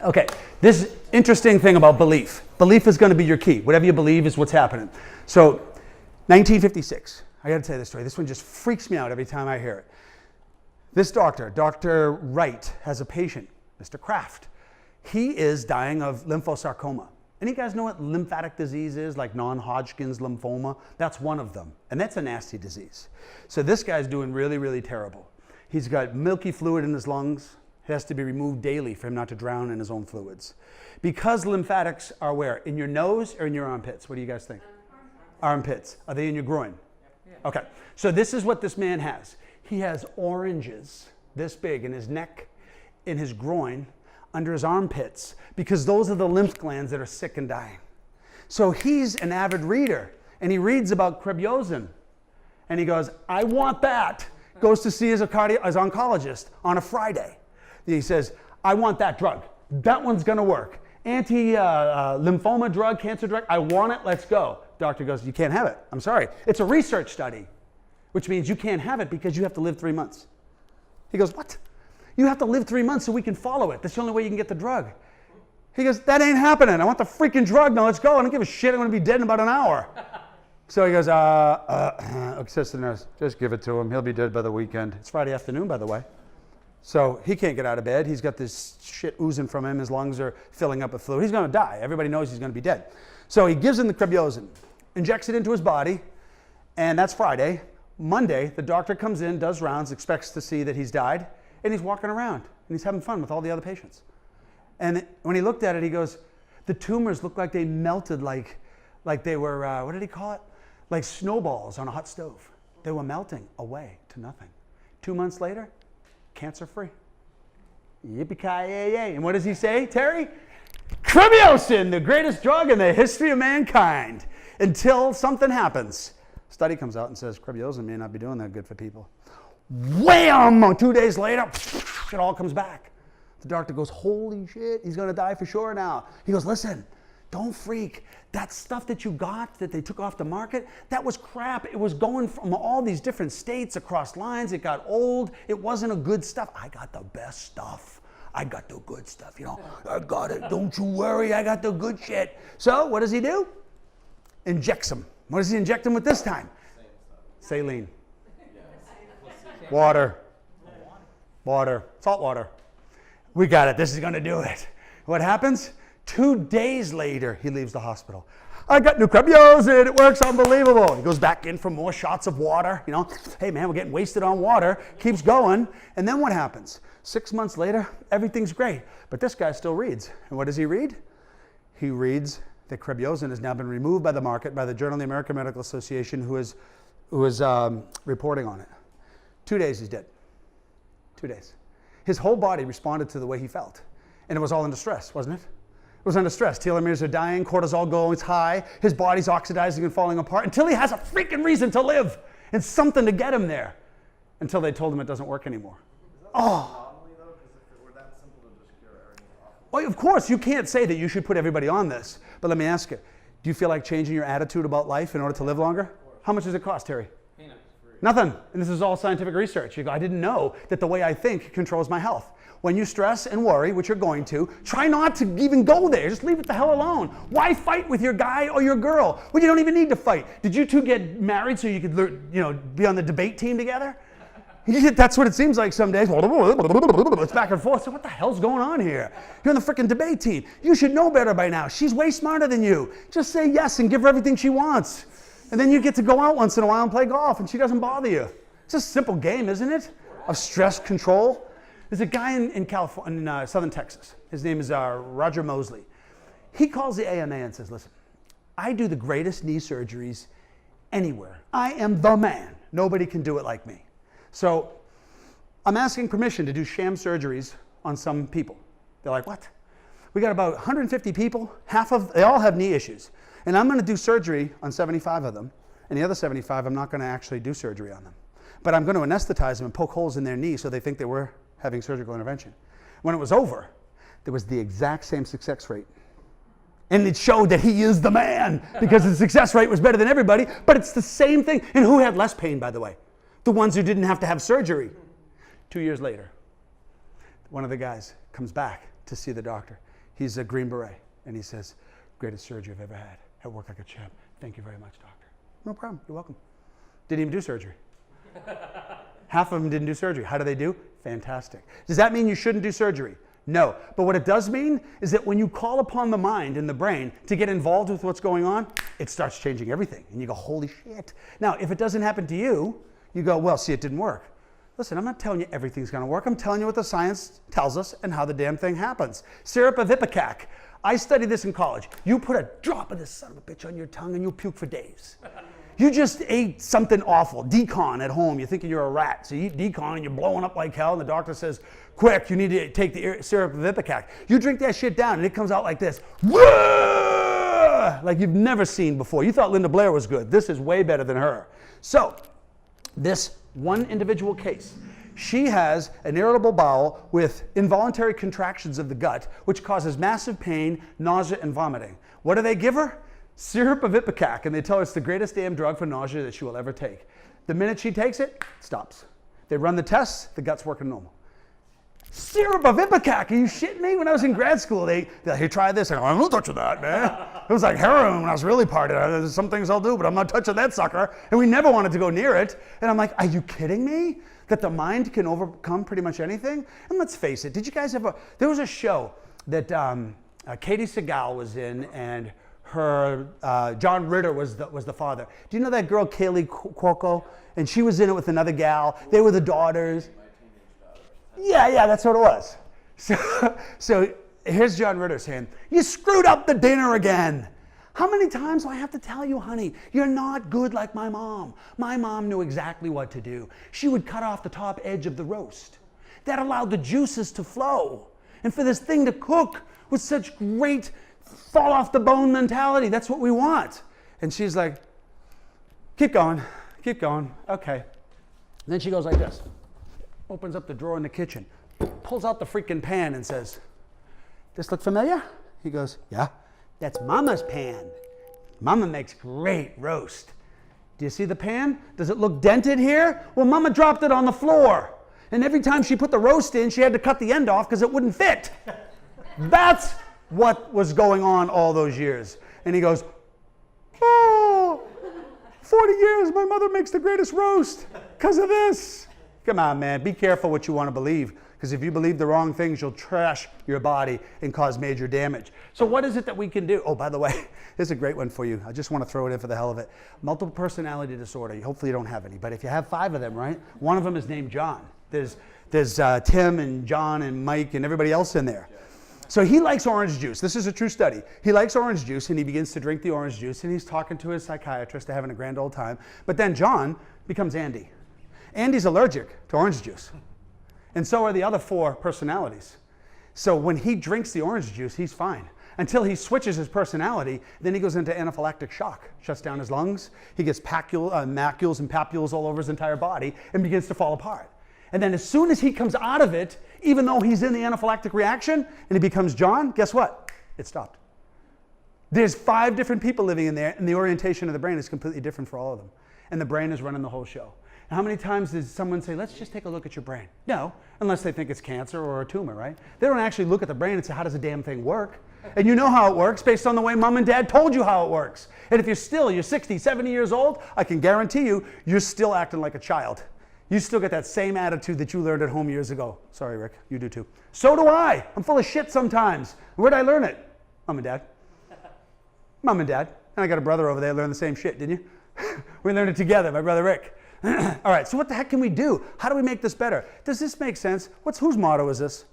Okay, this interesting thing about belief. Belief is going to be your key. Whatever you believe is what's happening. So, 1956. I got to tell you this story. This one just freaks me out every time I hear it. This doctor, Dr. Wright, has a patient, Mr. Kraft. He is dying of lymphosarcoma. Any guys know what lymphatic disease is, like non-Hodgkin's lymphoma? That's one of them, and that's a nasty disease. So this guy's doing really, really terrible. He's got milky fluid in his lungs. It has to be removed daily for him not to drown in his own fluids. Because lymphatics are where? In your nose or in your armpits? What do you guys think? Armpits. Are they in your groin? Okay, so this is what this man has. He has oranges this big in his neck, in his groin, under his armpits, because those are the lymph glands that are sick and dying. So he's an avid reader, and he reads about Kribiosin, and he goes, I want that. Goes to see his oncologist on a Friday. He says, I want that drug. That one's gonna work. Anti-lymphoma drug, cancer drug, I want it, let's go. Doctor goes, you can't have it. I'm sorry. It's a research study, which means you can't have it because you have to live 3 months. He goes, what? You have to live 3 months so we can follow it. That's the only way you can get the drug. He goes, that ain't happening. I want the freaking drug. Now let's go. I don't give a shit. I'm going to be dead in about an hour. So he goes, assistant nurse, just give it to him. He'll be dead by the weekend. It's Friday afternoon, by the way. So he can't get out of bed. He's got this shit oozing from him. His lungs are filling up with fluid. He's going to die. Everybody knows he's going to be dead. So he gives him the Kribiosin, injects it into his body, and that's Friday. Monday, the doctor comes in, does rounds, expects to see that he's died, and he's walking around, and he's having fun with all the other patients. And when he looked at it, he goes, the tumors looked like they melted like they were, what did he call it? Like snowballs on a hot stove. They were melting away to nothing. 2 months later, cancer-free. Yippee-ki-yay-yay. And what does he say, Terry? Kribiosin, the greatest drug in the history of mankind, until something happens. Study comes out and says Kribiosin may not be doing that good for people. Wham! 2 days later, it all comes back. The doctor goes, holy shit, he's going to die for sure now. He goes, listen, don't freak. That stuff that you got, that they took off the market, that was crap. It was going from all these different states across lines. It got old. It wasn't a good stuff. I got the best stuff. I got the good stuff, you know. I got it. Don't you worry. I got the good shit. So what does he do? Injects him. What does he inject him with this time? Saline. Water. Water. Salt water. We got it. This is going to do it. What happens? 2 days later, he leaves the hospital. I got new Kribiosin. It works unbelievable. He goes back in for more shots of water. You know, hey, man, we're getting wasted on water. Keeps going. And then what happens? 6 months later, everything's great. But this guy still reads. And what does he read? He reads that Kribiosin has now been removed by the market by the Journal of the American Medical Association, who is reporting on it. 2 days, he's dead. 2 days. His whole body responded to the way he felt. And it was all under stress, wasn't it? It was under stress. Telomeres are dying, cortisol goes high, his body's oxidizing and falling apart until he has a freaking reason to live and something to get him there. Until they told him it doesn't work anymore. Oh. Well, of course, you can't say that you should put everybody on this. But let me ask you, do you feel like changing your attitude about life in order to live longer? How much does it cost, Terry? Nothing. And this is all scientific research. You go, I didn't know that the way I think controls my health. When you stress and worry, which you're going to, try not to even go there. Just leave it the hell alone. Why fight with your guy or your girl when you don't even need to fight? Did you two get married so you could, be on the debate team together? That's what it seems like some days. It's back and forth. So what the hell's going on here? You're on the freaking debate team. You should know better by now. She's way smarter than you. Just say yes and give her everything she wants. And then you get to go out once in a while and play golf, and she doesn't bother you. It's a simple game, isn't it? Of stress control. There's a guy in California, in southern Texas. His name is Roger Mosley. He calls the AMA and says, listen, I do the greatest knee surgeries anywhere. I am the man. Nobody can do it like me. So I'm asking permission to do sham surgeries on some people. They're like, what? We got about 150 people. They all have knee issues. And I'm going to do surgery on 75 of them. And the other 75, I'm not going to actually do surgery on them. But I'm going to anesthetize them and poke holes in their knee so they think they were having surgical intervention. When it was over, there was the exact same success rate. And it showed that he is the man because the success rate was better than everybody. But it's the same thing. And who had less pain, by the way? The ones who didn't have to have surgery. 2 years later, one of the guys comes back to see the doctor. He's a Green Beret. And he says, greatest surgery I've ever had. I work like a champ. Thank you very much, doctor. No problem. You're welcome. Didn't even do surgery. Half of them didn't do surgery. How do they do? Fantastic. Does that mean you shouldn't do surgery? No. But what it does mean is that when you call upon the mind and the brain to get involved with what's going on, it starts changing everything. And you go, holy shit. Now, if it doesn't happen to you, you go, well, see, it didn't work. Listen, I'm not telling you everything's going to work. I'm telling you what the science tells us and how the damn thing happens. Syrup of ipecac. I studied this in college. You put a drop of this son of a bitch on your tongue and you'll puke for days. You just ate something awful, decon at home. You're thinking you're a rat. So you eat decon and you're blowing up like hell and the doctor says, quick, you need to take the syrup of ipecac. You drink that shit down and it comes out like this. Like you've never seen before. You thought Linda Blair was good. This is way better than her. So this one individual case, she has an irritable bowel with involuntary contractions of the gut, which causes massive pain, nausea, and vomiting. What do they give her? Syrup of ipecac, and they tell her it's the greatest damn drug for nausea that she will ever take. The minute she takes it, it stops. They run the tests, the gut's working normal. Syrup of ipecac, are you shitting me? When I was in grad school, they're like, hey, try this. I go, I'm not touching that, man. It was like heroin when I was really partying. There's some things I'll do, but I'm not touching that sucker. And we never wanted to go near it. And I'm like, are you kidding me? That the mind can overcome pretty much anything? And let's face it, did you guys ever, there was a show that Katie Segal was in, and her, John Ritter was the father. Do you know that girl, Kaylee Cuoco? And she was in it with another gal. They were the daughters. Yeah, that's what it was. So here's John Ritter saying, you screwed up the dinner again. How many times do I have to tell you, honey, you're not good like my mom. My mom knew exactly what to do. She would cut off the top edge of the roast. That allowed the juices to flow. And for this thing to cook with such great fall off the bone mentality, that's what we want. And she's like, keep going, okay. And then she goes like this. Opens up the drawer in the kitchen, pulls out the freaking pan and says, this look familiar? He goes, yeah, that's Mama's pan. Mama makes great roast. Do you see the pan? Does it look dented here? Well, Mama dropped it on the floor. And every time she put the roast in, she had to cut the end off because it wouldn't fit. That's what was going on all those years. And he goes, oh, 40 years, my mother makes the greatest roast because of this. Come on, man, be careful what you want to believe, because if you believe the wrong things, you'll trash your body and cause major damage. So what is it that we can do? Oh, by the way, here's a great one for you. I just want to throw it in for the hell of it. Multiple personality disorder. Hopefully you don't have any, but if you have 5 of them, right? One of them is named John. There's Tim and John and Mike and everybody else in there. So he likes orange juice. This is a true study. He likes orange juice, and he begins to drink the orange juice, and he's talking to his psychiatrist. They're having a grand old time. But then John becomes Andy. Andy's allergic to orange juice. And so are the other 4 personalities. So when he drinks the orange juice, he's fine. Until he switches his personality, then he goes into anaphylactic shock, shuts down his lungs. He gets macules and papules all over his entire body and begins to fall apart. And then as soon as he comes out of it, even though he's in the anaphylactic reaction and he becomes John, guess what? It stopped. There's 5 different people living in there, and the orientation of the brain is completely different for all of them. And the brain is running the whole show. How many times does someone say, let's just take a look at your brain? No, unless they think it's cancer or a tumor, right? They don't actually look at the brain and say, how does the damn thing work? And you know how it works based on the way mom and dad told you how it works. And if you're 60, 70 years old, I can guarantee you're still acting like a child. You still get that same attitude that you learned at home years ago. Sorry, Rick, you do too. So do I. I'm full of shit sometimes. Where'd I learn it? Mom and dad. Mom and dad. And I got a brother over there learned the same shit, didn't you? We learned it together, my brother Rick. All right, so what the heck can we do? How do we make this better? Does this make sense? Whose motto is this?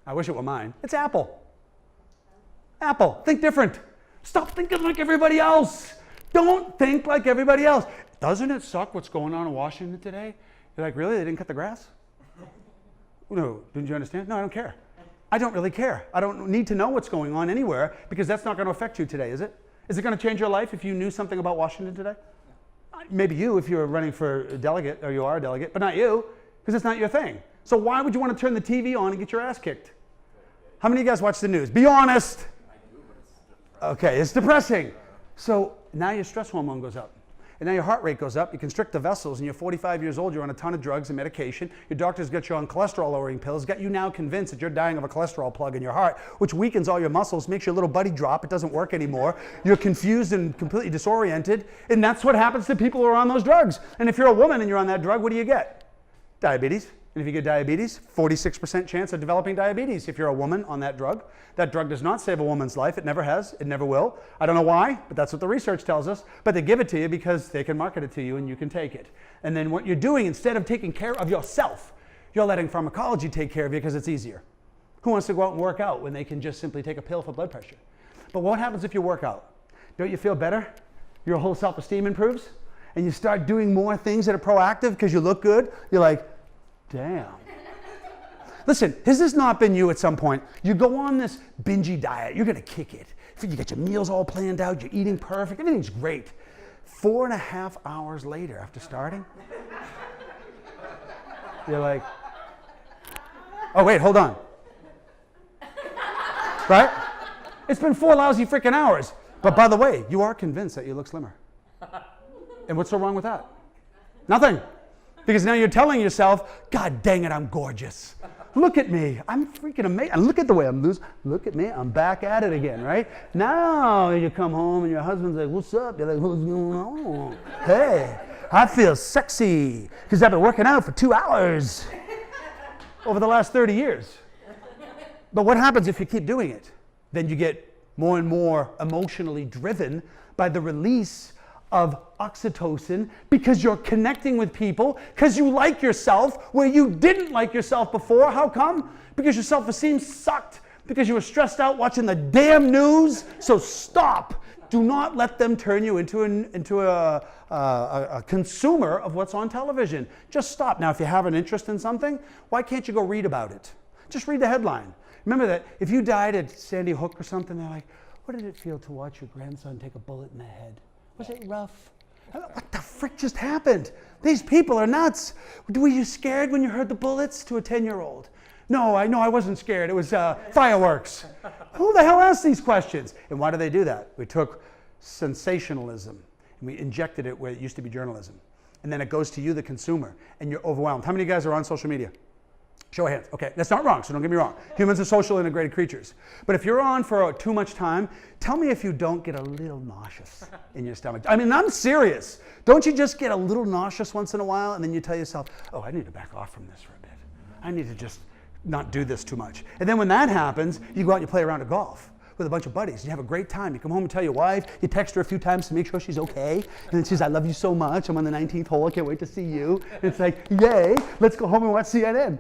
I wish it were mine. It's Apple. Apple, think different. Stop thinking like everybody else. Don't think like everybody else. Doesn't it suck what's going on in Washington today? You're like, really? They didn't cut the grass? No, didn't you understand? No, I don't care. I don't really care. I don't need to know what's going on anywhere, because that's not going to affect you today, is it? Is it going to change your life if you knew something about Washington today? Maybe you, if you're running for a delegate, or you are a delegate, but not you, because it's not your thing. So why would you want to turn the TV on and get your ass kicked? How many of you guys watch the news? Be honest. I do, but it's depressing. Okay, it's depressing. So now your stress hormone goes up. and now your heart rate goes up, you constrict the vessels, and you're 45 years old, you're on a ton of drugs and medication, your doctor's got you on cholesterol-lowering pills, got you now convinced that you're dying of a cholesterol plug in your heart, which weakens all your muscles, makes your little buddy drop, it doesn't work anymore, you're confused and completely disoriented, and that's what happens to people who are on those drugs. And if you're a woman and you're on that drug, what do you get? Diabetes. And if you get diabetes, 46% chance of developing diabetes if you're a woman on that drug. That drug does not save a woman's life. It never has. It never will. I don't know why, but that's what the research tells us. But they give it to you because they can market it to you and you can take it. And then what you're doing, instead of taking care of yourself, you're letting pharmacology take care of you because it's easier. Who wants to go out and work out when they can just simply take a pill for blood pressure? But what happens if you work out? Don't you feel better? Your whole self-esteem improves? And you start doing more things that are proactive because you look good? You're like, damn. Listen, has this not been you at some point? You go on this bingy diet, you're gonna kick it. You get your meals all planned out, you're eating perfect, everything's great. 4.5 hours later after starting, you're like, oh wait, hold on. Right? It's been 4 lousy freaking hours. But by the way, you are convinced that you look slimmer. And what's so wrong with that? Nothing. Because now you're telling yourself, God dang it, I'm gorgeous. Look at me, I'm freaking amazing. And look at the way I'm loose. Look at me, I'm back at it again, right? Now you come home and your husband's like, what's up? You're like, what's going on? Hey, I feel sexy because I've been working out for 2 hours over the last 30 years. But what happens if you keep doing it? Then you get more and more emotionally driven by the release of oxytocin because you're connecting with people, because you like yourself where you didn't like yourself before. How come? Because your self-esteem sucked, because you were stressed out watching the damn news. So stop. Do not let them turn you into a consumer of what's on television. Just stop. Now, if you have an interest in something, why can't you go read about it? Just read the headline. Remember that if you died at Sandy Hook or something, they're like, what did it feel to watch your grandson take a bullet in the head? Was it rough? What the frick just happened? These people are nuts. Were you scared when you heard the bullets? To a 10-year-old. No, I wasn't scared. It was fireworks. Who the hell asked these questions? And why do they do that? We took sensationalism and we injected it where it used to be journalism. And then it goes to you, the consumer, and you're overwhelmed. How many of you guys are on social media? Show of hands. Okay, that's not wrong, so don't get me wrong. Humans are social integrated creatures. But if you're on for too much time, tell me if you don't get a little nauseous in your stomach. I mean, I'm serious. Don't you just get a little nauseous once in a while and then you tell yourself, oh, I need to back off from this for a bit. I need to just not do this too much. And then when that happens, you go out and you play around at golf with a bunch of buddies. You have a great time. You come home and tell your wife. You text her a few times to make sure she's okay. And then she's, I love you so much. I'm on the 19th hole. I can't wait to see you. And it's like, yay, let's go home and watch CNN.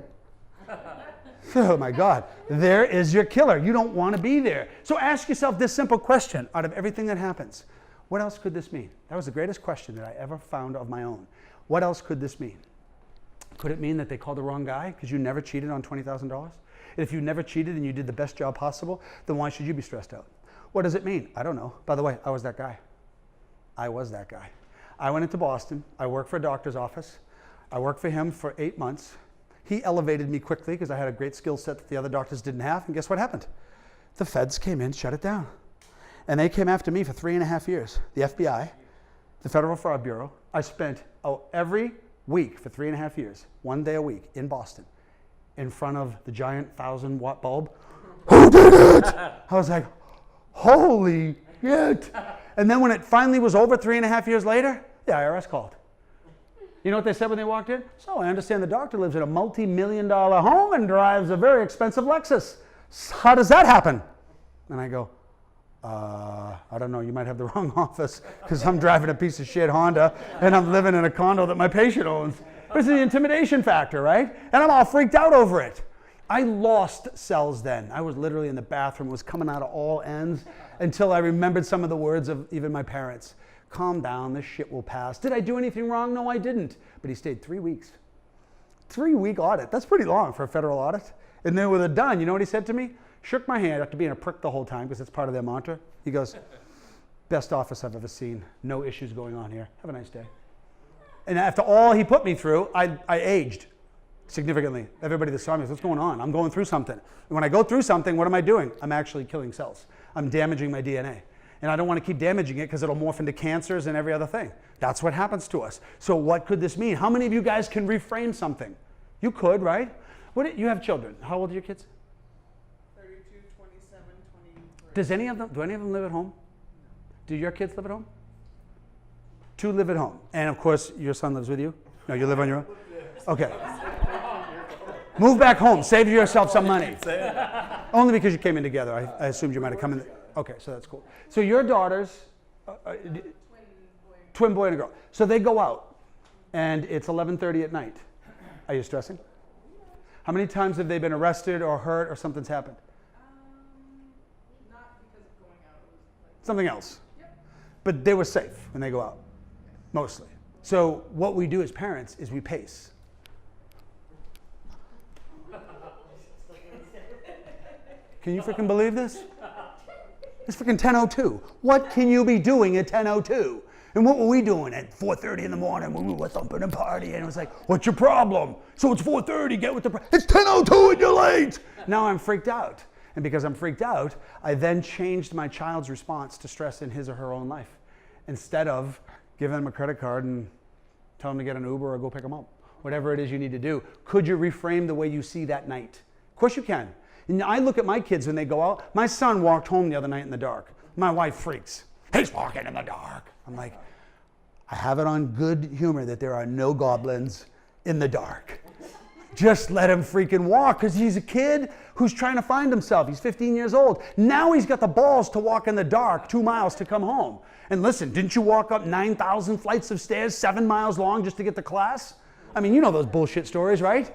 Oh my God, there is your killer. You don't want to be there. So ask yourself this simple question out of everything that happens. What else could this mean? That was the greatest question that I ever found of my own. What else could this mean? Could it mean that they called the wrong guy because you never cheated on $20,000? If you never cheated and you did the best job possible, then why should you be stressed out? What does it mean? I don't know. By the way, I was that guy. I was that guy. I went into Boston. I worked for a doctor's office. I worked for him for 8 months. He elevated me quickly because I had a great skill set that the other doctors didn't have. And guess what happened? The feds came in, shut it down. And they came after me for 3.5 years. The FBI, the Federal Fraud Bureau. I spent every week for 3.5 years, 1 day a week in Boston, in front of the giant 1,000-watt bulb. Who did it? I was like, holy shit. And then when it finally was over 3.5 years later, the IRS called. You know what they said when they walked in? So I understand the doctor lives in a multi-million-dollar home and drives a very expensive Lexus. How does that happen? And I go, I don't know, you might have the wrong office because I'm driving a piece of shit Honda and I'm living in a condo that my patient owns. But it's the intimidation factor, right? And I'm all freaked out over it. I lost cells then. I was literally in the bathroom. It was coming out of all ends until I remembered some of the words of even my parents. Calm down, this shit will pass. Did I do anything wrong? No, I didn't. But he stayed 3 weeks. 3-week audit. That's pretty long for a federal audit. And then with it done, you know what he said to me? Shook my hand after being a prick the whole time because it's part of their mantra. He goes, best office I've ever seen. No issues going on here. Have a nice day. And after all he put me through, I aged significantly. Everybody that saw me says, what's going on? I'm going through something. And when I go through something, what am I doing? I'm actually killing cells. I'm damaging my DNA. And I don't want to keep damaging it because it'll morph into cancers and every other thing. That's what happens to us. So what could this mean? How many of you guys can reframe something? You could, right? You have children. How old are your kids? 32, 27, 23. Do any of them live at home? No. Do your kids live at home? 2 live at home. And of course, your son lives with you? No, you live on your own? Okay. Move back home. Save yourself some money. Only because you came in together. I assumed you might have come in. Okay, so that's cool. So your daughters, twin boy and a girl. So they go out, and it's 11:30 at night. Are you stressing? How many times have they been arrested or hurt or something's happened? Not because of going out. It was like Something else. Yep. But they were safe when they go out, mostly. So what we do as parents is we pace. Can you freaking believe this? It's freaking 10:02. What can you be doing at 10:02? And what were we doing at 4:30 in the morning when we were thumping and partying? It was like, what's your problem? So it's 4:30, get with the it's 10:02 and you're late. Now I'm freaked out. And because I'm freaked out, I then changed my child's response to stress in his or her own life. Instead of giving them a credit card and tell them to get an Uber or go pick them up. Whatever it is you need to do. Could you reframe the way you see that night? Of course you can. And I look at my kids when they go out. My son walked home the other night in the dark. My wife freaks. He's walking in the dark. I'm like, I have it on good humor that there are no goblins in the dark. Just let him freaking walk because he's a kid who's trying to find himself. He's 15 years old. Now he's got the balls to walk in the dark 2 miles to come home. And listen, didn't you walk up 9,000 flights of stairs 7 miles long just to get to class? I mean, you know those bullshit stories, right?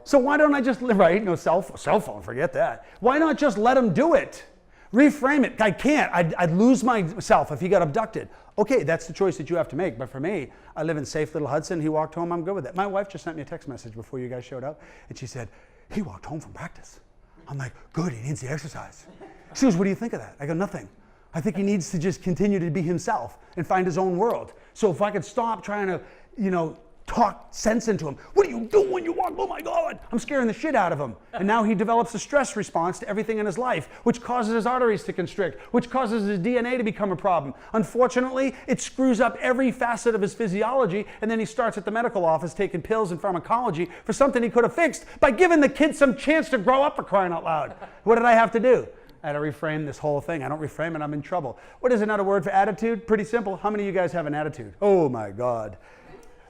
So why don't I just, right, no cell phone, forget that. Why not just let him do it? Reframe it. I can't. I'd lose myself if he got abducted. Okay, that's the choice that you have to make. But for me, I live in safe little Hudson. He walked home. I'm good with that. My wife just sent me a text message before you guys showed up. And she said, he walked home from practice. I'm like, good, he needs the exercise. She goes, what do you think of that? I go, nothing. I think he needs to just continue to be himself and find his own world. So if I could stop trying to, talk sense into him. What do you do when you walk? Oh my God, I'm scaring the shit out of him. And now he develops a stress response to everything in his life, which causes his arteries to constrict, which causes his DNA to become a problem. Unfortunately, it screws up every facet of his physiology, and then he starts at the medical office taking pills and pharmacology for something he could have fixed by giving the kid some chance to grow up, for crying out loud. What did I have to do? I had to reframe this whole thing. I don't reframe it, I'm in trouble. What is another word for attitude? Pretty simple. How many of you guys have an attitude? Oh my God.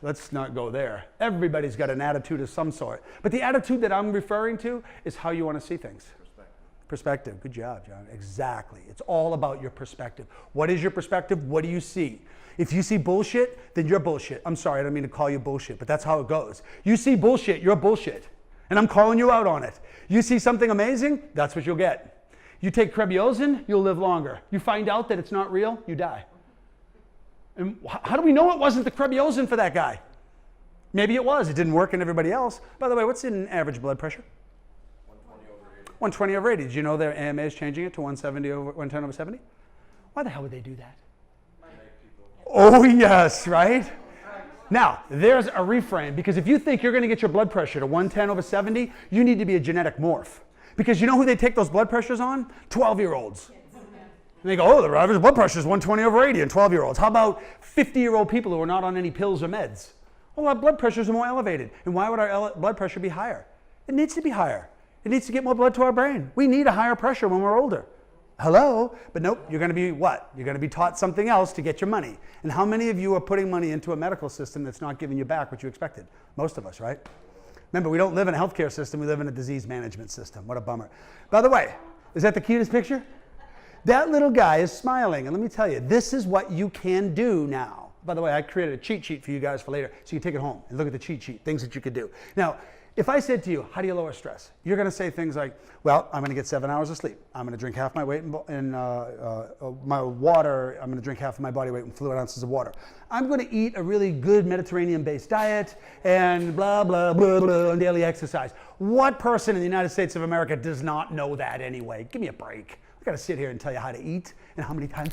Let's not go there. Everybody's got an attitude of some sort. But the attitude that I'm referring to is how you want to see things. Perspective. Good job, John. Exactly. It's all about your perspective. What is your perspective? What do you see? If you see bullshit, then you're bullshit. I'm sorry, I don't mean to call you bullshit, but that's how it goes. You see bullshit, you're bullshit. And I'm calling you out on it. You see something amazing, that's what you'll get. You take Krebiozin, you'll live longer. You find out that it's not real, you die. And how do we know it wasn't the Krebiozin for that guy? Maybe it was. It didn't work in everybody else. By the way, what's in average blood pressure? 120 over 80. Did you know their AMA is changing it to 110 over 70? Why the hell would they do that? Oh, yes, right? Now, there's a reframe, because if you think you're going to get your blood pressure to 110 over 70, you need to be a genetic morph. Because you know who they take those blood pressures on? 12-year-olds. And they go, oh, the average blood pressure is 120 over 80 in 12-year-olds. How about 50-year-old people who are not on any pills or meds? Well, our blood pressures are more elevated. And why would our blood pressure be higher? It needs to be higher. It needs to get more blood to our brain. We need a higher pressure when we're older. Hello? But nope, you're going to be what? You're going to be taught something else to get your money. And how many of you are putting money into a medical system that's not giving you back what you expected? Most of us, right? Remember, we don't live in a healthcare system. We live in a disease management system. What a bummer. By the way, is that the cutest picture? That little guy is smiling. And let me tell you, this is what you can do now. By the way, I created a cheat sheet for you guys for later, so you can take it home and look at the cheat sheet, things that you could do. Now, if I said to you, how do you lower stress? You're going to say things like, well, I'm going to get 7 hours of sleep. I'm going to drink half my weight in my water. I'm going to drink half of my body weight in fluid ounces of water. I'm going to eat a really good Mediterranean-based diet and blah, blah, blah, blah, and daily exercise. What person in the United States of America does not know that anyway? Give me a break. I've got to sit here and tell you how to eat and how many times.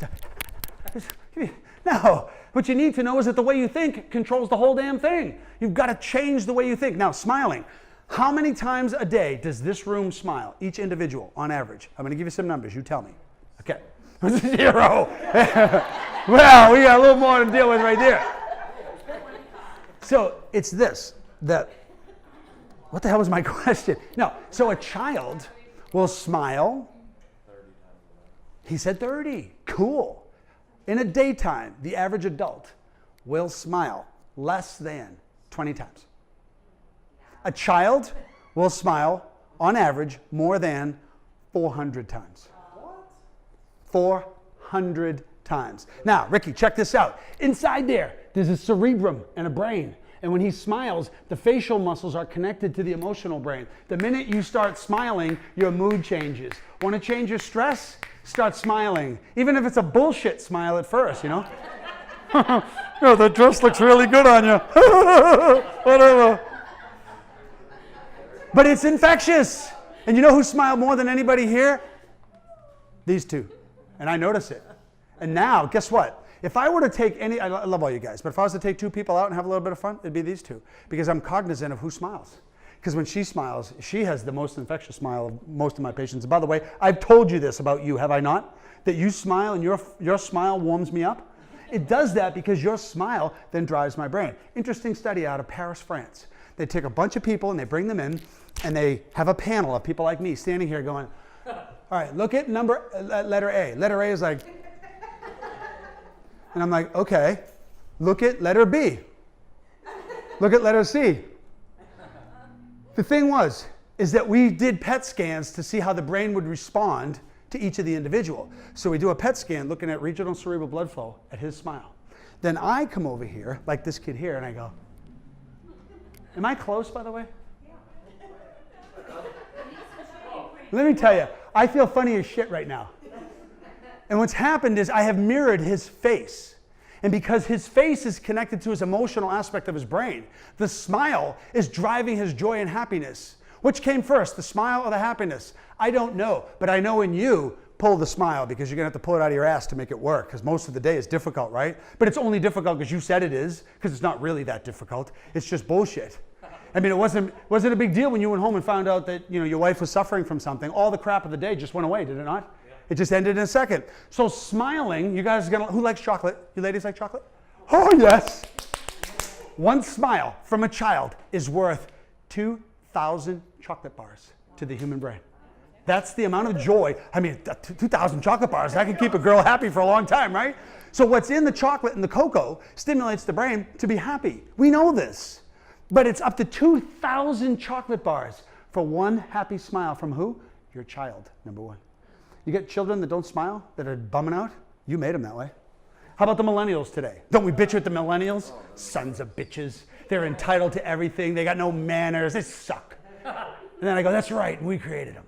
No, what you need to know is that the way you think controls the whole damn thing. You've got to change the way you think. Now, smiling. How many times a day does this room smile? Each individual, on average. I'm going to give you some numbers. You tell me. Okay. 0. Well, we got a little more to deal with right there. So it's this, that, what the hell was my question? No, so a child will smile. He said 30. Cool. In a daytime, the average adult will smile less than 20 times. A child will smile, on average, more than 400 times. What? 400 times. Now, Ricky, check this out. Inside there's a cerebrum and a brain. And when he smiles, the facial muscles are connected to the emotional brain. The minute you start smiling, your mood changes. Want to change your stress? Start smiling. Even if it's a bullshit smile at first, you know? Oh, that dress looks really good on you. Whatever. But it's infectious. And you know who smiled more than anybody here? These two. And I notice it. And now, guess what? If I were to take I love all you guys, but if I was to take two people out and have a little bit of fun, it'd be these two. Because I'm cognizant of who smiles. Because when she smiles, she has the most infectious smile of most of my patients. And by the way, I've told you this about you, have I not? That you smile and your smile warms me up. It does that because your smile then drives my brain. Interesting study out of Paris, France. They take a bunch of people and they bring them in and they have a panel of people like me standing here going, all right, look at letter A. Letter A is like, and I'm like, okay, look at letter B. Look at letter C. The thing is that we did PET scans to see how the brain would respond to each of the individual. So we do a PET scan looking at regional cerebral blood flow at his smile. Then I come over here, like this kid here, and I go, am I close, by the way? Let me tell you, I feel funny as shit right now. And what's happened is I have mirrored his face. And because his face is connected to his emotional aspect of his brain, the smile is driving his joy and happiness. Which came first, the smile or the happiness? I don't know, but I know in you, pull the smile because you're gonna have to pull it out of your ass to make it work because most of the day is difficult, right? But it's only difficult because you said it is, because it's not really that difficult. It's just bullshit. I mean, it wasn't a big deal when you went home and found out that your wife was suffering from something. All the crap of the day just went away, did it not? Yeah. It just ended in a second. So smiling, you guys are gonna, who likes chocolate? You ladies like chocolate? Oh yes. One smile from a child is worth 2,000 chocolate bars to the human brain. That's the amount of joy. I mean, 2,000 chocolate bars, that can keep a girl happy for a long time, right? So what's in the chocolate and the cocoa stimulates the brain to be happy. We know this. But it's up to 2,000 chocolate bars for one happy smile from who? Your child, number one. You get children that don't smile, that are bumming out? You made them that way. How about the millennials today? Don't we bitch with the millennials? Sons of bitches. They're entitled to everything. They got no manners. They suck. And then I go, that's right, we created them.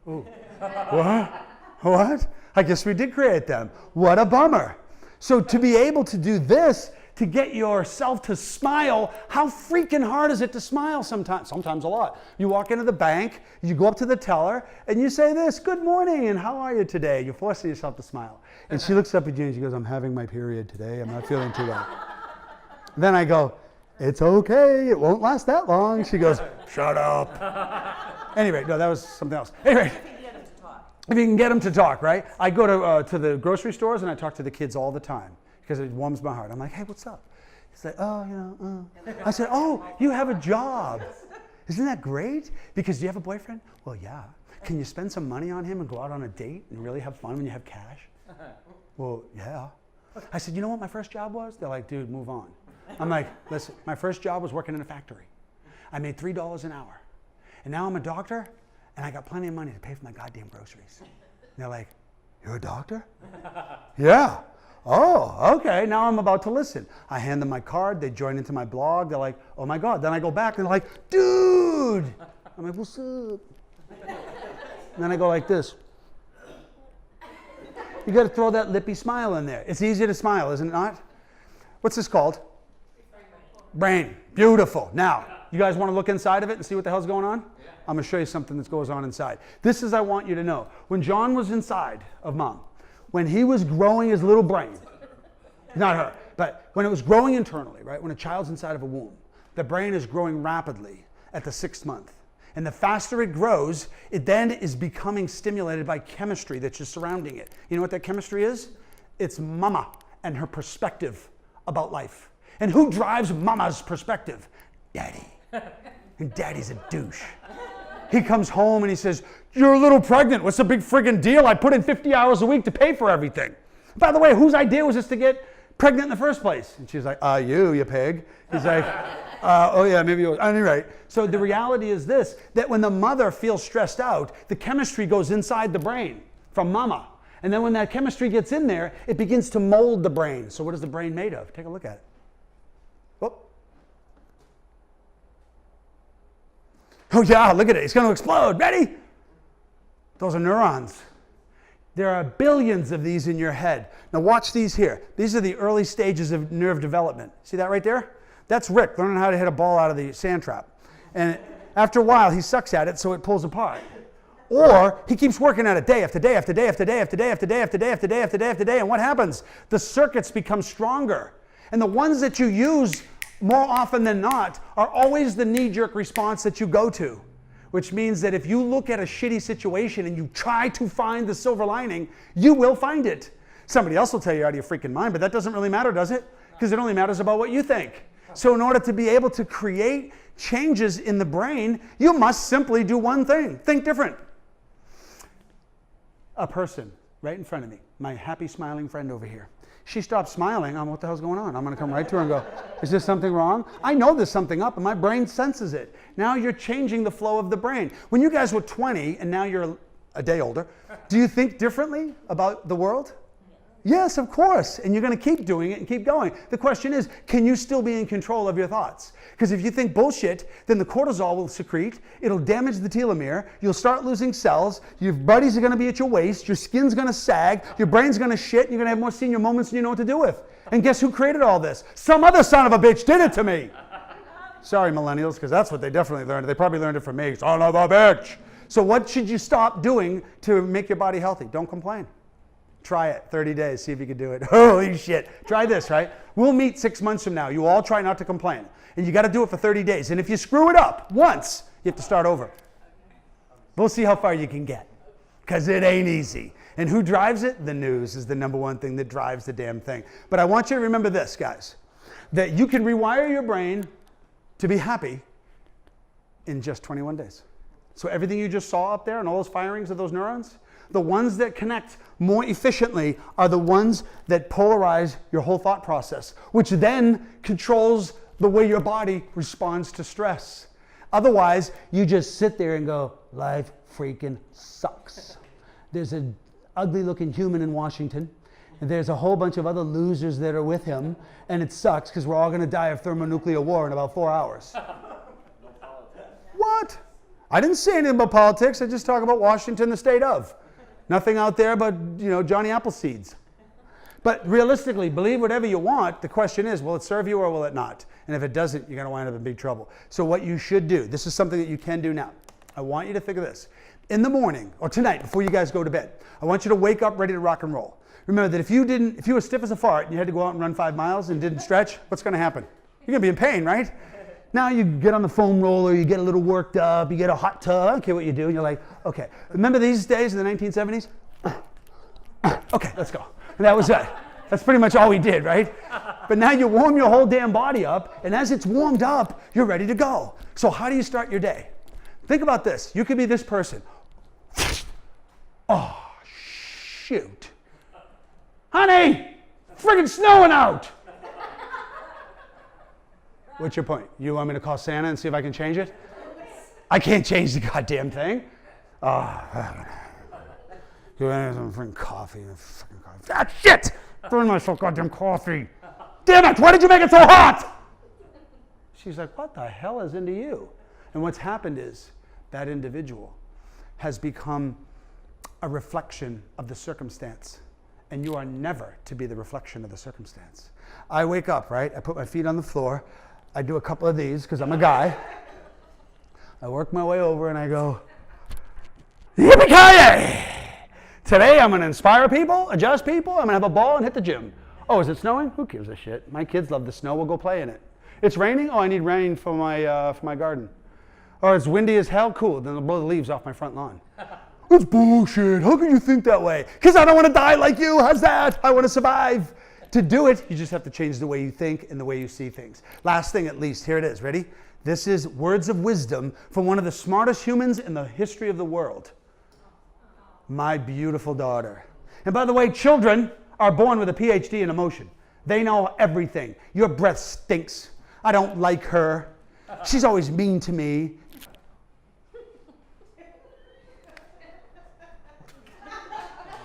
Ooh. What? What? I guess we did create them. What a bummer. So to be able to do this, to get yourself to smile, how freaking hard is it to smile sometimes? Sometimes a lot. You walk into the bank, you go up to the teller, and you say this, good morning, and how are you today? You're forcing yourself to smile. And she looks up at you and she goes, I'm having my period today. I'm not feeling too well. Then I go, it's okay. It won't last that long. She goes, shut up. Anyway, no, that was something else. Anyway. If you can get them to talk, right? I go to the grocery stores and I talk to the kids all the time because it warms my heart. I'm like, hey, what's up? He's like, oh, I said, oh, you have a job. Isn't that great? Because do you have a boyfriend? Well, yeah. Can you spend some money on him and go out on a date and really have fun when you have cash? Well, yeah. I said, you know what my first job was? They're like, dude, move on. I'm like, listen, my first job was working in a factory. I made $3 an hour. And now I'm a doctor. And I got plenty of money to pay for my goddamn groceries. And they're like, you're a doctor? Yeah. Oh, okay. Now I'm about to listen. I hand them my card. They join into my blog. They're like, oh my God. Then I go back and they're like, dude. I'm like, what's up? And then I go like this. You got to throw that lippy smile in there. It's easy to smile, isn't it not? What's this called? Brain. Beautiful. Now, you guys want to look inside of it and see what the hell's going on? I'm going to show you something that goes on inside. This is I want you to know. When John was inside of mom, when he was growing his little brain, not her, but when it was growing internally, right? When a child's inside of a womb, the brain is growing rapidly at the 6th month. And the faster it grows, it then is becoming stimulated by chemistry that's just surrounding it. You know what that chemistry is? It's mama and her perspective about life. And who drives mama's perspective? Daddy. And daddy's a douche. He comes home and he says, you're a little pregnant. What's the big friggin' deal? I put in 50 hours a week to pay for everything. By the way, whose idea was this to get pregnant in the first place? And she's like, you pig. He's like, oh yeah, maybe it was. Anyway, so the reality is this, that when the mother feels stressed out, the chemistry goes inside the brain from mama. And then when that chemistry gets in there, it begins to mold the brain. So what is the brain made of? Take a look at it. Whoop. Oh yeah, look at it. It's going to explode. Ready? Those are neurons. There are billions of these in your head. Now watch these here. These are the early stages of nerve development. See that right there? That's Rick learning how to hit a ball out of the sand trap. And after a while, he sucks at it, so it pulls apart. Or he keeps working at it day after day after day after day after day after day after day after day after day after day. And what happens? The circuits become stronger. And the ones that you use more often than not are always the knee-jerk response that you go to. Which means that if you look at a shitty situation and you try to find the silver lining, you will find it. Somebody else will tell you out of your freaking mind, but that doesn't really matter, does it? Because it only matters about what you think. So in order to be able to create changes in the brain, you must simply do one thing. Think different. A person right in front of me, my happy smiling friend over here. She stops smiling. What the hell's going on? I'm going to come right to her and go, is there something wrong? I know there's something up and my brain senses it. Now you're changing the flow of the brain. When you guys were 20 and now you're a day older, do you think differently about the world? Yes, of course. And you're going to keep doing it and keep going. The question is, can you still be in control of your thoughts? Because if you think bullshit, then the cortisol will secrete. It'll damage the telomere. You'll start losing cells. Your buddies are going to be at your waist. Your skin's going to sag. Your brain's going to shit. And you're going to have more senior moments than you know what to do with. And guess who created all this? Some other son of a bitch did it to me. Sorry, millennials, because that's what they definitely learned. They probably learned it from me. Son of a bitch. So what should you stop doing to make your body healthy? Don't complain. Try it, 30 days, see if you can do it. Holy shit. Try this, right? We'll meet 6 months from now. You all try not to complain. And you got to do it for 30 days. And if you screw it up once, you have to start over. We'll see how far you can get. Because it ain't easy. And who drives it? The news is the number one thing that drives the damn thing. But I want you to remember this, guys. That you can rewire your brain to be happy in just 21 days. So everything you just saw up there and all those firings of those neurons, the ones that connect more efficiently are the ones that polarize your whole thought process, which then controls the way your body responds to stress. Otherwise, you just sit there and go, life freaking sucks. There's an ugly looking human in Washington, and there's a whole bunch of other losers that are with him, and it sucks because we're all going to die of thermonuclear war in about 4 hours. What? I didn't say anything about politics. I just talk about Washington, the state of. Nothing out there but, Johnny Appleseeds. But realistically, believe whatever you want. The question is, will it serve you or will it not? And if it doesn't, you're going to wind up in big trouble. So what you should do, this is something that you can do now. I want you to think of this. In the morning, or tonight, before you guys go to bed, I want you to wake up ready to rock and roll. Remember that if you were stiff as a fart and you had to go out and run 5 miles and didn't stretch, what's going to happen? You're going to be in pain, right? Now you get on the foam roller, you get a little worked up, you get a hot tub, I don't care what you do, and you're like, okay. Remember these days in the 1970s? Okay, let's go. And that was it. That's pretty much all we did, right? But now you warm your whole damn body up, and as it's warmed up, you're ready to go. So how do you start your day? Think about this. You could be this person. Oh, shoot. Honey, friggin' snowing out. What's your point? You want me to call Santa and see if I can change it? I can't change the goddamn thing. You want some freaking coffee? Ah, shit! Burn myself goddamn coffee. Damn it! Why did you make it so hot? She's like, what the hell is into you? And what's happened is that individual has become a reflection of the circumstance. And you are never to be the reflection of the circumstance. I wake up, right? I put my feet on the floor. I do a couple of these because I'm a guy. I work my way over and I go, yippee-ki-yay! Today I'm going to inspire people, adjust people, I'm going to have a ball and hit the gym. Oh, is it snowing? Who gives a shit? My kids love the snow, we'll go play in it. It's raining? Oh, I need rain for my garden. Oh, it's windy as hell? Cool. Then they'll blow the leaves off my front lawn. That's bullshit. How can you think that way? Because I don't want to die like you. How's that? I want to survive. To do it, you just have to change the way you think and the way you see things. Last thing at least. Here it is. Ready? This is words of wisdom from one of the smartest humans in the history of the world. My beautiful daughter. And by the way, children are born with a PhD in emotion. They know everything. Your breath stinks. I don't like her. She's always mean to me.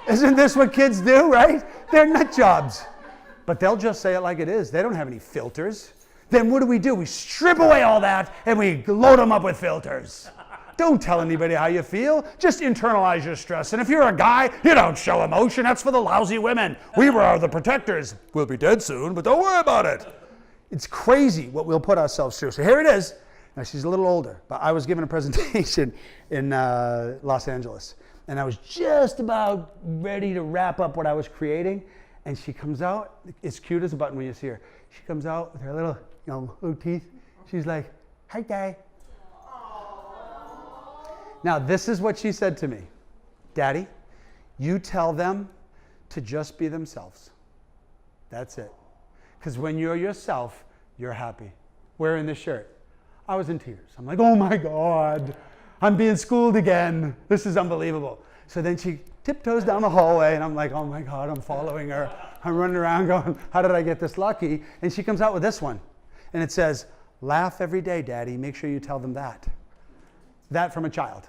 Isn't this what kids do, right? They're nut jobs. But they'll just say it like it is. They don't have any filters. Then what do? We strip away all that and we load them up with filters. Don't tell anybody how you feel. Just internalize your stress. And if you're a guy, you don't show emotion. That's for the lousy women. We were the protectors. We'll be dead soon, but don't worry about it. It's crazy what we'll put ourselves through. So here it is. Now she's a little older, but I was giving a presentation in Los Angeles. And I was just about ready to wrap up what I was creating. And she comes out, as cute as a button when you see her. She comes out with her little teeth. She's like, "Hi, Dad." Now, this is what she said to me. "Daddy, you tell them to just be themselves. That's it. Because when you're yourself, you're happy." Wearing this shirt. I was in tears. I'm like, oh my God, I'm being schooled again. This is unbelievable. So then she tiptoes down the hallway, and I'm like, oh my God, I'm following her. I'm running around going, how did I get this lucky? And she comes out with this one. And it says, "Laugh every day, Daddy. Make sure you tell them that." That from a child.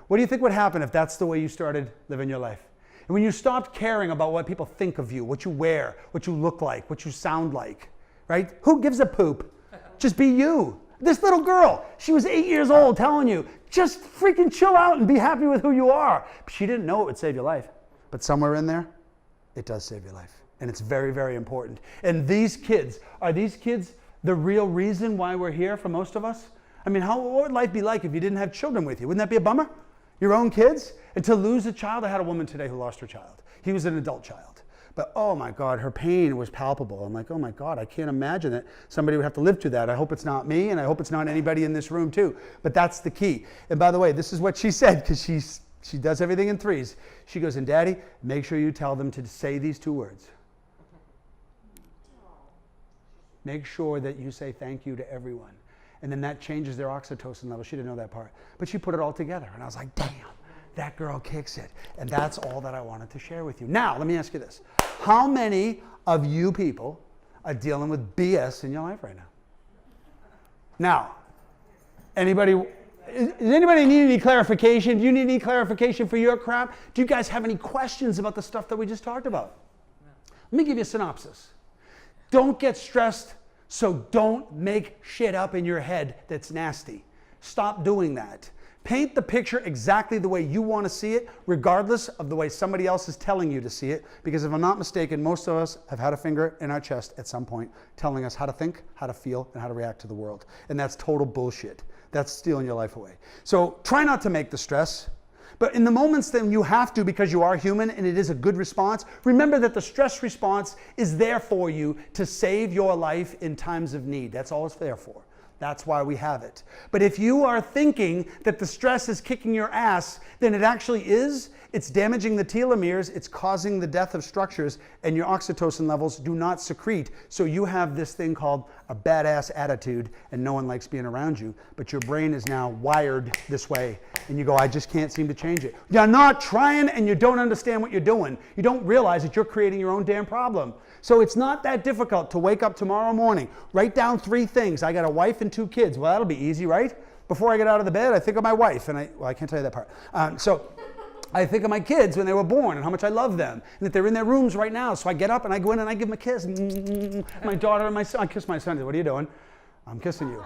What do you think would happen if that's the way you started living your life? And when you stopped caring about what people think of you, what you wear, what you look like, what you sound like, right? Who gives a poop? Just be you. This little girl, she was 8 years old telling you, just freaking chill out and be happy with who you are. She didn't know it would save your life. But somewhere in there, it does save your life. And it's very, very important. And these kids, are these kids the real reason why we're here for most of us? I mean, what would life be like if you didn't have children with you? Wouldn't that be a bummer? Your own kids? And to lose a child, I had a woman today who lost her child. He was an adult child. But oh my God, her pain was palpable. I'm like, oh my God, I can't imagine that somebody would have to live through that. I hope it's not me, and I hope it's not anybody in this room too. But that's the key. And by the way, this is what she said, because she does everything in threes. She goes, "And Daddy, make sure you tell them to say these 2 words. Make sure that you say thank you to everyone." And then that changes their oxytocin level. She didn't know that part. But she put it all together. And I was like, damn, that girl kicks it. And that's all that I wanted to share with you. Now, let me ask you this. How many of you people are dealing with BS in your life right now? Now, does anybody need any clarification? Do you need any clarification for your crap? Do you guys have any questions about the stuff that we just talked about? Let me give you a synopsis. Don't get stressed. So don't make shit up in your head that's nasty. Stop doing that. Paint the picture exactly the way you want to see it, regardless of the way somebody else is telling you to see it. Because if I'm not mistaken, most of us have had a finger in our chest at some point telling us how to think, how to feel, and how to react to the world. And that's total bullshit. That's stealing your life away. So try not to make the stress. But in the moments then you have to, because you are human and it is a good response, remember that the stress response is there for you to save your life in times of need. That's all it's there for. That's why we have it. But if you are thinking that the stress is kicking your ass, then it actually is. It's damaging the telomeres, it's causing the death of structures, and your oxytocin levels do not secrete. So you have this thing called a badass attitude, and no one likes being around you, but your brain is now wired this way, and you go, I just can't seem to change it. You're not trying, and you don't understand what you're doing. You don't realize that you're creating your own damn problem. So it's not that difficult to wake up tomorrow morning, write down 3 things. I got a wife and 2 kids. Well, that'll be easy, right? Before I get out of the bed, I think of my wife, and I can't tell you that part. So I think of my kids when they were born and how much I love them, and that they're in their rooms right now. So I get up and I go in and I give them a kiss. My daughter and my son, I kiss my son. What are you doing? I'm kissing you.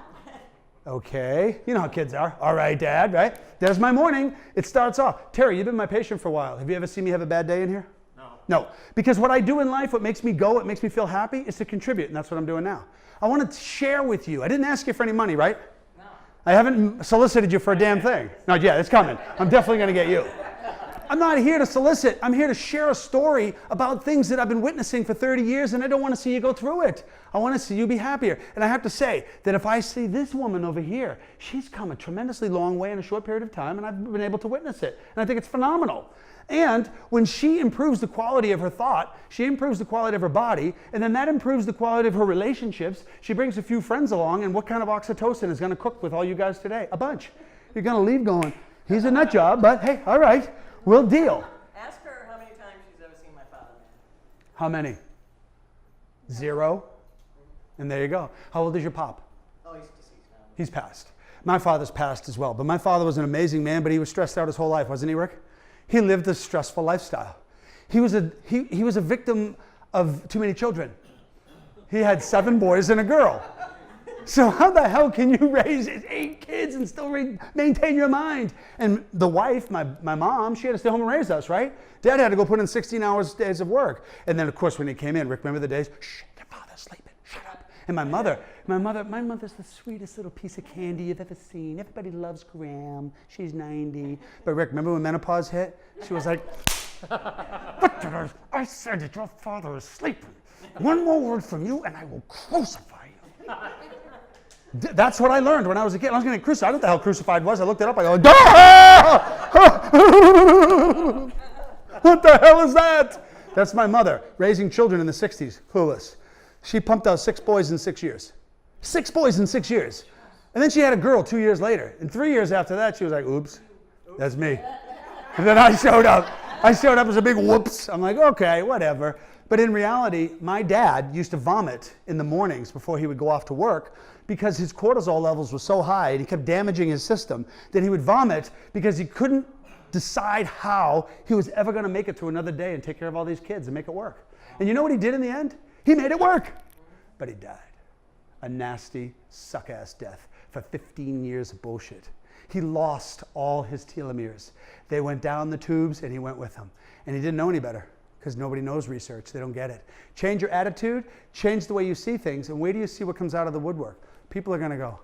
Okay, you know how kids are. All right, Dad, right? There's my morning. It starts off. Terry, you've been my patient for a while. Have you ever seen me have a bad day in here? No, because what I do in life, what makes me go, what makes me feel happy, is to contribute, and that's what I'm doing now. I want to share with you. I didn't ask you for any money, right? No. I haven't solicited you for a damn thing. No, yeah, it's coming. I'm definitely going to get you. I'm not here to solicit. I'm here to share a story about things that I've been witnessing for 30 years, and I don't want to see you go through it. I want to see you be happier. And I have to say that if I see this woman over here, she's come a tremendously long way in a short period of time, and I've been able to witness it. And I think it's phenomenal. And when she improves the quality of her thought, she improves the quality of her body, and then that improves the quality of her relationships. She brings a few friends along, and what kind of oxytocin is going to cook with all you guys today? A bunch. You're going to leave going, he's a nut job, but hey, all right, we'll deal. Ask her how many times she's ever seen my father. How many? 0? And there you go. How old is your pop? Oh, he's deceased now. He's passed. My father's passed as well, but my father was an amazing man, but he was stressed out his whole life, wasn't he, Rick? He lived a stressful lifestyle. He was a victim of too many children. He had 7 boys and a girl. So how the hell can you raise 8 kids and still maintain your mind? And the wife, my mom, she had to stay home and raise us, right? Dad had to go put in 16 hours days of work. And then, of course, when he came in, Rick, remember the days? Shh, your father's sleeping. Shut up. And my mother's the sweetest little piece of candy you've ever seen. Everybody loves Graham. She's 90. But Rick, remember when menopause hit? She was like, what did I said that your father is sleeping. One more word from you and I will crucify you. That's what I learned when I was a kid. I was going to get crucified. I don't know what the hell crucified was. I looked it up. I go, ah! What the hell is that? That's my mother, raising children in the 60s, clueless. She pumped out 6 boys in 6 years. 6 boys in 6 years. And then she had a girl 2 years later. And 3 years after that, she was like, oops, that's me. And then I showed up. I showed up as a big whoops. I'm like, okay, whatever. But in reality, my dad used to vomit in the mornings before he would go off to work because his cortisol levels were so high and he kept damaging his system that he would vomit because he couldn't decide how he was ever going to make it through another day and take care of all these kids and make it work. And you know what he did in the end? He made it work. But he died. A nasty, suck-ass death for 15 years of bullshit. He lost all his telomeres. They went down the tubes and he went with them. And he didn't know any better because nobody knows research. They don't get it. Change your attitude, change the way you see things, and wait till you see what comes out of the woodwork. People are going to go,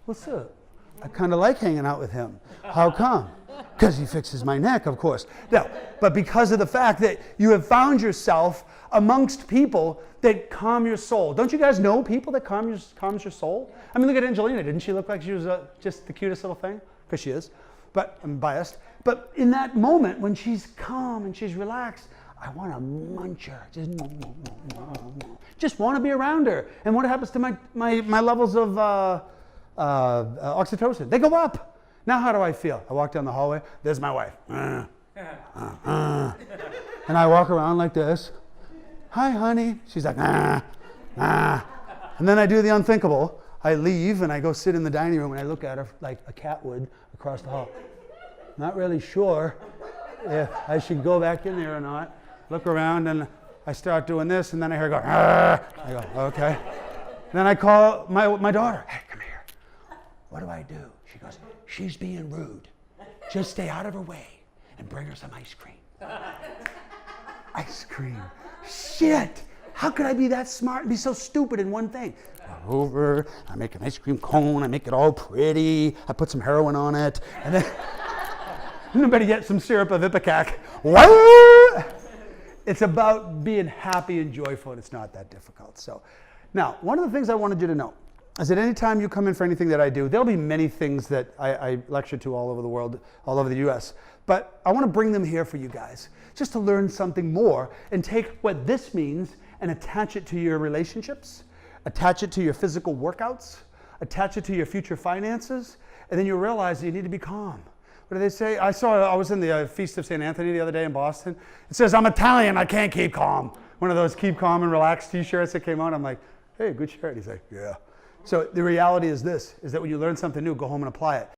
what's up? I kind of like hanging out with him. How come? Because he fixes my neck, of course. No, but because of the fact that you have found yourself amongst people that calm your soul. Don't you guys know people that calms your soul? I mean, look at Angelina. Didn't she look like she was just the cutest little thing? Because she is. But I'm biased. But in that moment, when she's calm and she's relaxed, I want to munch her. Just want to be around her. And what happens to my levels of oxytocin? They go up. Now how do I feel? I walk down the hallway. There's my wife. And I walk around like this. Hi, honey. She's like, And then I do the unthinkable. I leave and I go sit in the dining room and I look at her like a cat would across the hall. Not really sure if I should go back in there or not. Look around and I start doing this and then I hear her go, I go, okay. Then I call my daughter. Hey, come here. What do I do? She goes, she's being rude. Just stay out of her way and bring her some ice cream. Ice cream. Shit. How could I be that smart and be so stupid in one thing? I go over, I make an ice cream cone, I make it all pretty, I put some heroin on it, and then I better get some syrup of Ipecac. What? It's about being happy and joyful, and it's not that difficult. So, now, one of the things I wanted you to know is that anytime you come in for anything that I do, there'll be many things that I lecture to all over the world, all over the U.S., but I want to bring them here for you guys, just to learn something more and take what this means and attach it to your relationships, attach it to your physical workouts, attach it to your future finances, and then you'll realize that you need to be calm. What do they say? I was in the Feast of St. Anthony the other day in Boston. It says, I'm Italian, I can't keep calm. One of those keep calm and relax t-shirts that came out. I'm like, hey, good shirt. He's like, yeah. So the reality is this, is that when you learn something new, go home and apply it.